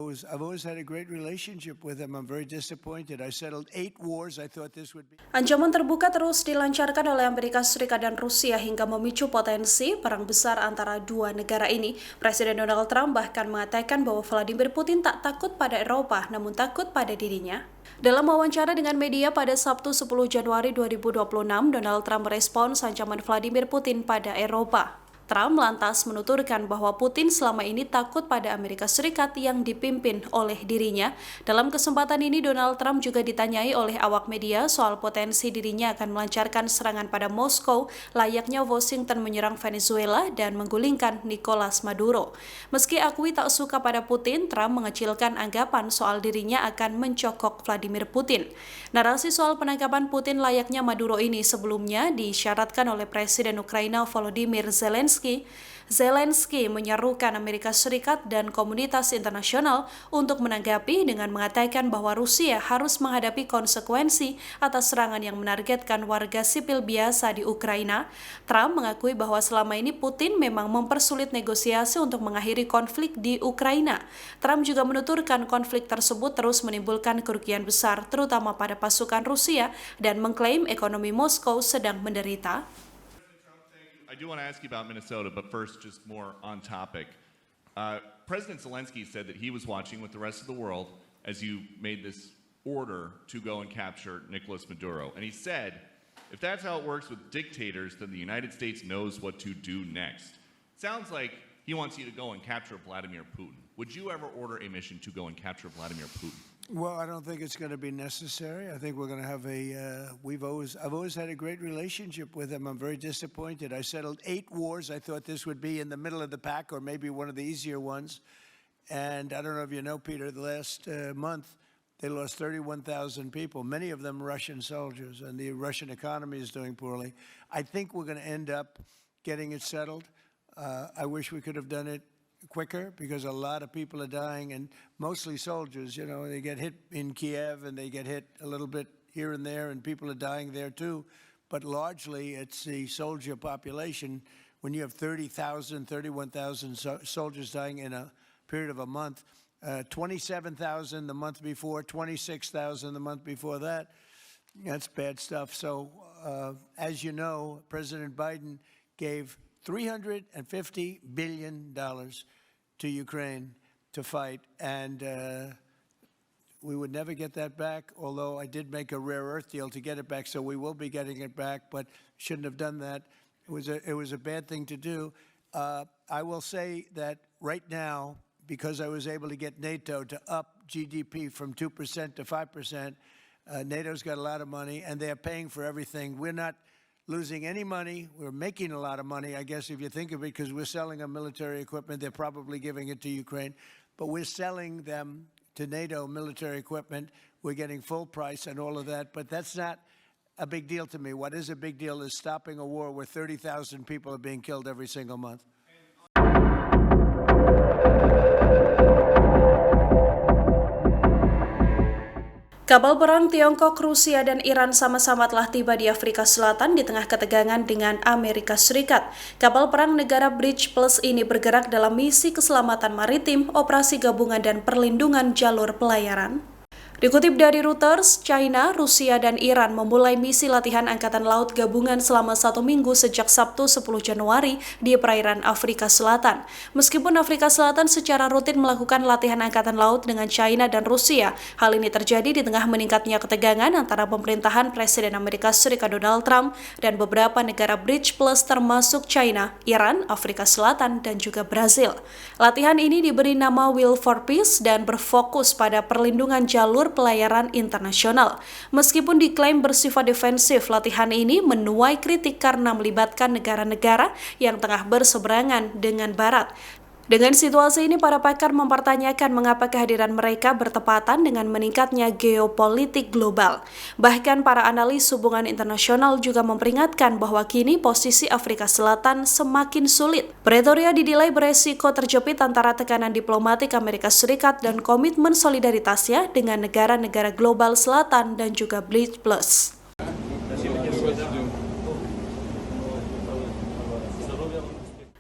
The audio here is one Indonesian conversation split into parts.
I've always had a great relationship with him. I'm very disappointed. I settled 8 wars. I thought this would be. Ancaman terbuka terus dilancarkan oleh Amerika Serikat dan Rusia hingga memicu potensi perang besar antara dua negara ini. Presiden Donald Trump bahkan mengatakan bahwa Vladimir Putin tak takut pada Eropa, namun takut pada dirinya. Dalam wawancara dengan media pada Sabtu 10 Januari 2026, Donald Trump merespons ancaman Vladimir Putin pada Eropa. Trump lantas menuturkan bahwa Putin selama ini takut pada Amerika Serikat yang dipimpin oleh dirinya. Dalam kesempatan ini, Donald Trump juga ditanyai oleh awak media soal potensi dirinya akan melancarkan serangan pada Moskow, layaknya Washington menyerang Venezuela dan menggulingkan Nicolas Maduro. Meski akui tak suka pada Putin, Trump mengecilkan anggapan soal dirinya akan mencokok Vladimir Putin. Narasi soal penangkapan Putin layaknya Maduro ini sebelumnya disyaratkan oleh Presiden Ukraina Volodymyr Zelensky. Zelensky menyerukan Amerika Serikat dan komunitas internasional untuk menanggapi dengan mengatakan bahwa Rusia harus menghadapi konsekuensi atas serangan yang menargetkan warga sipil biasa di Ukraina. Trump mengakui bahwa selama ini Putin memang mempersulit negosiasi untuk mengakhiri konflik di Ukraina. Trump juga menuturkan konflik tersebut terus menimbulkan kerugian besar, terutama pada pasukan Rusia, dan mengklaim ekonomi Moskow sedang menderita. I do want to ask you about Minnesota, but first, just more on topic. President Zelensky said that he was watching with the rest of the world as you made this order to go and capture Nicolas Maduro. And he said, if that's how it works with dictators, then the United States knows what to do next. Sounds like he wants you to go and capture Vladimir Putin. Would you ever order a mission to go and capture Vladimir Putin? Well, I don't think it's going to be necessary. I think we're going to have I've always had a great relationship with him. I'm very disappointed. I settled 8 wars. I thought this would be in the middle of the pack or maybe one of the easier ones. And I don't know if you know, Peter, the last month they lost 31,000 people, many of them Russian soldiers, and the Russian economy is doing poorly. I think we're going to end up getting it settled. I wish we could have done it quicker because a lot of people are dying, and mostly soldiers. You know, they get hit in Kiev and they get hit a little bit here and there, and people are dying there too. But largely it's the soldier population. When you have 30,000, 31,000 soldiers dying in a period of a month, 27,000 the month before, 26,000 the month before that, that's bad stuff. So as you know, President Biden gave $350 billion to Ukraine to fight, and we would never get that back, although I did make a rare earth deal to get it back, so we will be getting it back, but shouldn't have done that. It was a bad thing to do. I will say that right now, because I was able to get NATO to up GDP from 2% to 5%, NATO's got a lot of money, and they're paying for everything. We're not losing any money. We're making a lot of money, I guess, if you think of it, because we're selling them military equipment. They're probably giving it to Ukraine, but we're selling them to NATO military equipment. We're getting full price and all of that, but that's not a big deal to me. What is a big deal is stopping a war where 30,000 people are being killed every single month. Kapal perang Tiongkok, Rusia, dan Iran sama-sama telah tiba di Afrika Selatan di tengah ketegangan dengan Amerika Serikat. Kapal perang negara Bridge Plus ini bergerak dalam misi keselamatan maritim, operasi gabungan, dan perlindungan jalur pelayaran. Dikutip dari Reuters, China, Rusia, dan Iran memulai misi latihan Angkatan Laut Gabungan selama 1 minggu sejak Sabtu 10 Januari di perairan Afrika Selatan. Meskipun Afrika Selatan secara rutin melakukan latihan Angkatan Laut dengan China dan Rusia, hal ini terjadi di tengah meningkatnya ketegangan antara pemerintahan Presiden Amerika Serikat Donald Trump dan beberapa negara Bridge Plus termasuk China, Iran, Afrika Selatan, dan juga Brazil. Latihan ini diberi nama Will for Peace dan berfokus pada perlindungan jalur pelayaran internasional. Meskipun diklaim bersifat defensif, latihan ini menuai kritik karena melibatkan negara-negara yang tengah berseberangan dengan Barat. Dengan situasi ini, para pakar mempertanyakan mengapa kehadiran mereka bertepatan dengan meningkatnya geopolitik global. Bahkan para analis hubungan internasional juga memperingatkan bahwa kini posisi Afrika Selatan semakin sulit. Pretoria didilai beresiko terjepit antara tekanan diplomatik Amerika Serikat dan komitmen solidaritasnya dengan negara-negara global selatan dan juga Bridge Plus.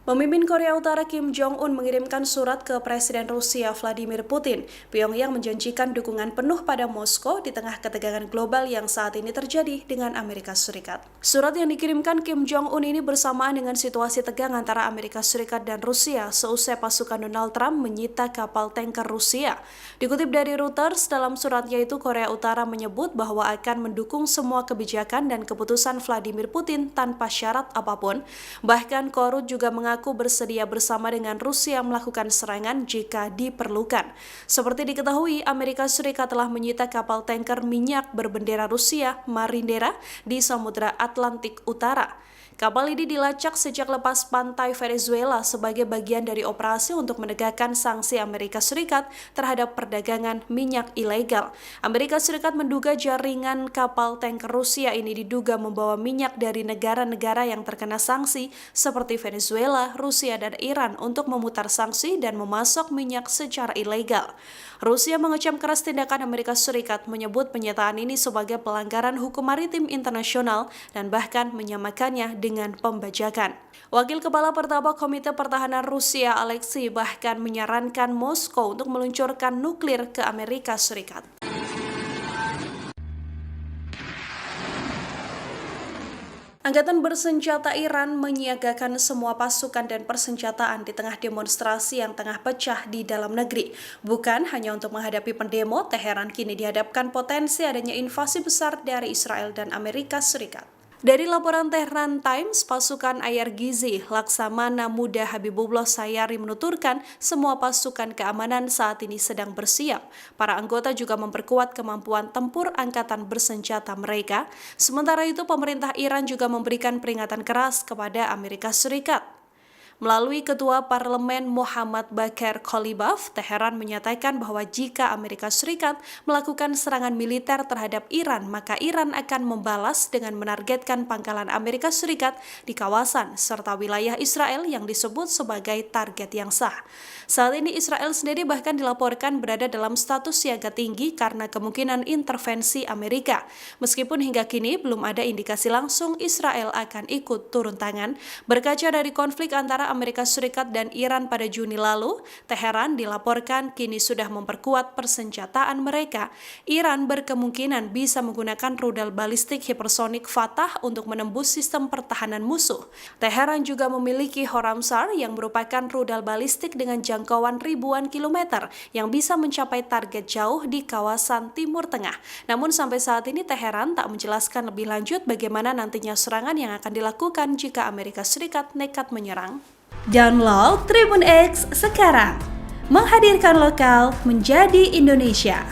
Pemimpin Korea Utara Kim Jong-un mengirimkan surat ke Presiden Rusia Vladimir Putin. Pyongyang menjanjikan dukungan penuh pada Moskow di tengah ketegangan global yang saat ini terjadi dengan Amerika Serikat. Surat yang dikirimkan Kim Jong-un ini bersamaan dengan situasi tegang antara Amerika Serikat dan Rusia seusai pasukan Donald Trump menyita kapal tanker Rusia. Dikutip dari Reuters, dalam suratnya itu Korea Utara menyebut bahwa akan mendukung semua kebijakan dan keputusan Vladimir Putin tanpa syarat apapun. Bahkan Korut juga mengaku bersedia bersama dengan Rusia melakukan serangan jika diperlukan. Seperti diketahui, Amerika Serikat telah menyita kapal tanker minyak berbendera Rusia, Marindera, di Samudra Atlantik Utara. Kapal ini dilacak sejak lepas pantai Venezuela sebagai bagian dari operasi untuk menegakkan sanksi Amerika Serikat terhadap perdagangan minyak ilegal. Amerika Serikat menduga jaringan kapal tanker Rusia ini diduga membawa minyak dari negara-negara yang terkena sanksi seperti Venezuela, Rusia, dan Iran untuk memutar sanksi dan memasok minyak secara ilegal. Rusia mengecam keras tindakan Amerika Serikat, menyebut penyataan ini sebagai pelanggaran hukum maritim internasional dan bahkan menyamakannya dengan pembajakan. Wakil Kepala Pertama Komite Pertahanan Rusia, Alexei, bahkan menyarankan Moskow untuk meluncurkan nuklir ke Amerika Serikat. Angkatan bersenjata Iran menyiagakan semua pasukan dan persenjataan di tengah demonstrasi yang tengah pecah di dalam negeri. Bukan hanya untuk menghadapi pendemo, Teheran kini dihadapkan potensi adanya invasi besar dari Israel dan Amerika Serikat. Dari laporan Tehran Times, pasukan Ayar-Gizi Laksamana Muda Habibullah Sayari menuturkan semua pasukan keamanan saat ini sedang bersiap. Para anggota juga memperkuat kemampuan tempur angkatan bersenjata mereka. Sementara itu, pemerintah Iran juga memberikan peringatan keras kepada Amerika Serikat. Melalui Ketua Parlemen Muhammad Bakir Kalibaf, Teheran menyatakan bahwa jika Amerika Serikat melakukan serangan militer terhadap Iran, maka Iran akan membalas dengan menargetkan pangkalan Amerika Serikat di kawasan serta wilayah Israel yang disebut sebagai target yang sah. Saat ini Israel sendiri bahkan dilaporkan berada dalam status siaga tinggi karena kemungkinan intervensi Amerika. Meskipun hingga kini belum ada indikasi langsung Israel akan ikut turun tangan, berkaca dari konflik antara Amerika Serikat dan Iran pada Juni lalu, Teheran dilaporkan kini sudah memperkuat persenjataan mereka. Iran berkemungkinan bisa menggunakan rudal balistik hipersonik Fatah untuk menembus sistem pertahanan musuh. Teheran juga memiliki Horamsar yang merupakan rudal balistik dengan jangkauan ribuan kilometer yang bisa mencapai target jauh di kawasan Timur Tengah. Namun sampai saat ini Teheran tak menjelaskan lebih lanjut bagaimana nantinya serangan yang akan dilakukan jika Amerika Serikat nekat menyerang. Download Tribun X sekarang, menghadirkan lokal menjadi Indonesia.